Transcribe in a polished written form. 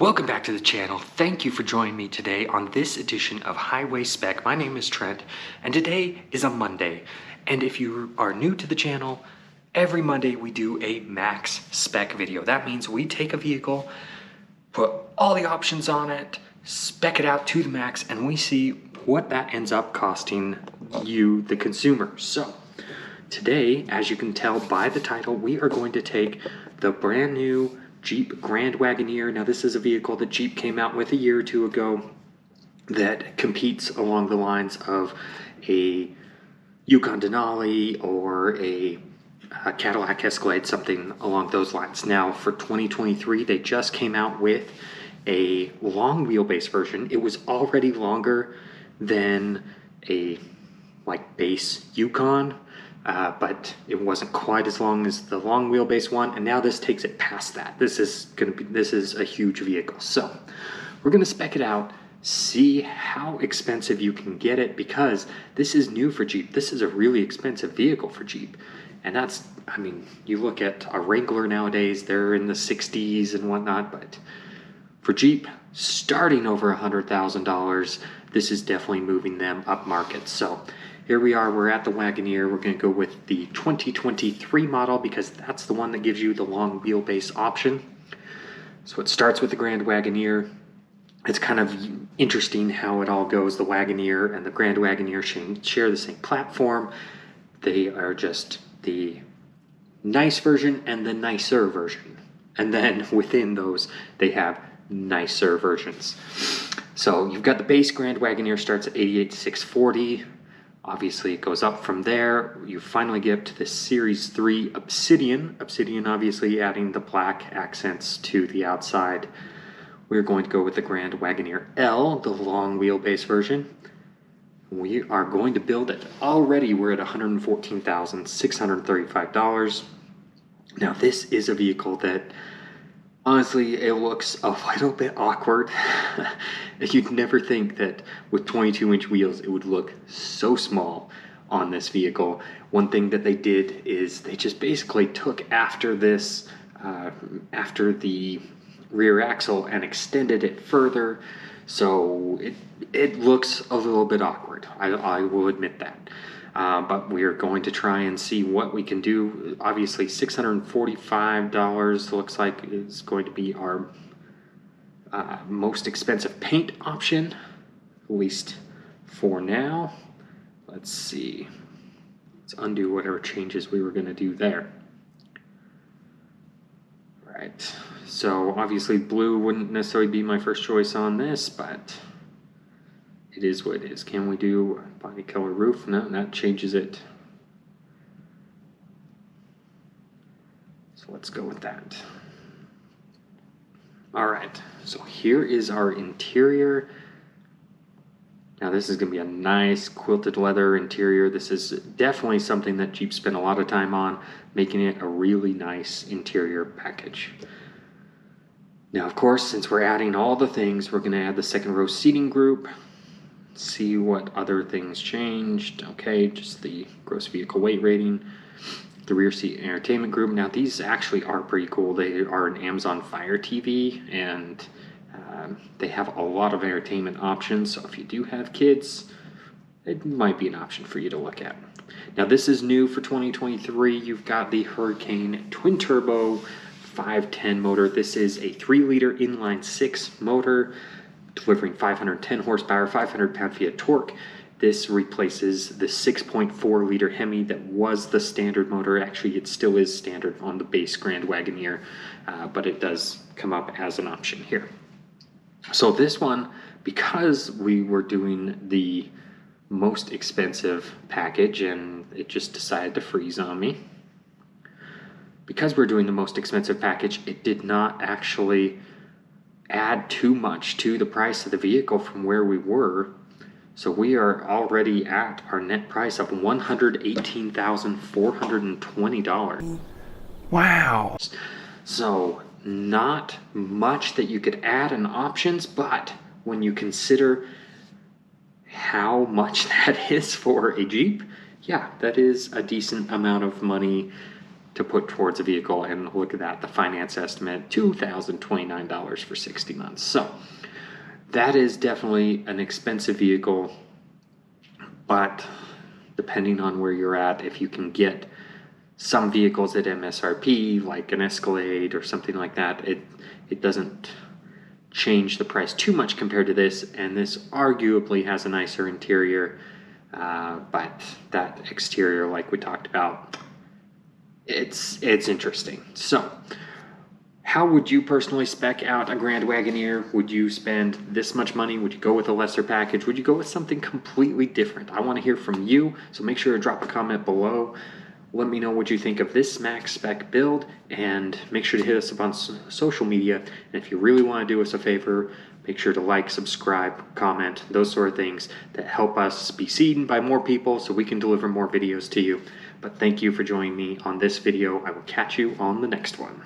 Welcome back to the channel. Thank you for joining me today on this edition of Highway Spec. My name is Trent, and today is a Monday. And if you are new to the channel, every Monday we do a max spec video. That means we take a vehicle, put all the options on it, spec it out to the max, and we see what that ends up costing you, the consumer. So today, as you can tell by the title, we are going to take the brand new Jeep Grand Wagoneer. Now this is a vehicle that Jeep came out with a year or two ago that competes along the lines of a Yukon Denali or a Cadillac Escalade, something along those lines. Now for 2023, they just came out with a long wheelbase version. It was already longer than a base Yukon, but it wasn't quite as long as the long wheelbase one, and now this takes it past that. This is a huge vehicle. So we're gonna spec it out, see how expensive you can get it, because this is new for Jeep. This is a really expensive vehicle for Jeep. And that's, I mean, you look at a Wrangler nowadays, they're in the 60s and whatnot, but for Jeep, starting over $100,000, this is definitely moving them up market. So here we are, we're at the Wagoneer. We're going to go with the 2023 model because that's the one that gives you the long wheelbase option. So it starts with the Grand Wagoneer. It's kind of interesting how it all goes. The Wagoneer and the Grand Wagoneer share the same platform. They are just the nice version and the nicer version. And then within those, they have nicer versions. So you've got the base Grand Wagoneer, starts at $88,640. Obviously it goes up from there. You finally get to the Series 3 Obsidian. Obsidian obviously adding the black accents to the outside. We're going to go with the Grand Wagoneer L, the long wheelbase version. We are going to build it. Already we're at $114,635. Now this is a vehicle that honestly, it looks a little bit awkward. You'd never think that with 22-inch wheels, it would look so small on this vehicle. One thing that they did is they just basically took after this, after the rear axle and extended it further. So it looks a little bit awkward. I will admit that. But we are going to try and see what we can do. Obviously, $645 looks like is going to be our most expensive paint option, at least for now. Let's see. Let's undo whatever changes we were going to do there. Right. So obviously blue wouldn't necessarily be my first choice on this, but it is what it is. Can we do body color roof? No, that changes it. So let's go with that. All right, so here is our interior. Now this is gonna be a nice quilted leather interior. This is definitely something that Jeep spent a lot of time on, making it a really nice interior package. Now, of course, since we're adding all the things, we're gonna add the second row seating group. See what other things changed. Okay, just the gross vehicle weight rating, the rear seat entertainment group. Now these actually are pretty cool. They are an Amazon Fire TV, and they have a lot of entertainment options. So if you do have kids, it might be an option for you to look at. Now this is new for 2023. You've got the Hurricane twin turbo 510 motor. This is a 3-liter inline 6 motor, delivering 510 horsepower, 500 pound-feet of torque. This replaces the 6.4-liter Hemi that was the standard motor. Actually, it still is standard on the base Grand Wagoneer, but it does come up as an option here. So this one, because we were doing the most expensive package and it just decided to freeze on me, because we're doing the most expensive package, it did not actually add too much to the price of the vehicle from where we were. So we are already at our net price of $118,420. Wow. So not much that you could add in options, but when you consider how much that is for a Jeep, yeah, that is a decent amount of money to put towards a vehicle, and look at that, the finance estimate, $2,029 for 60 months. So that is definitely an expensive vehicle, but depending on where you're at, if you can get some vehicles at MSRP, like an Escalade or something like that, it doesn't change the price too much compared to this, and this arguably has a nicer interior, but that exterior, like we talked about, it's interesting. So how would you personally spec out a Grand Wagoneer? Would you spend this much money? Would you go with a lesser package? Would you go with something completely different? I want to hear from you, so make sure to drop a comment below. Let me know what you think of this Max Spec build, and make sure to hit us up on social media. And if you really want to do us a favor, make sure to like, subscribe, comment, those sort of things that help us be seen by more people so we can deliver more videos to you. But thank you for joining me on this video. I will catch you on the next one.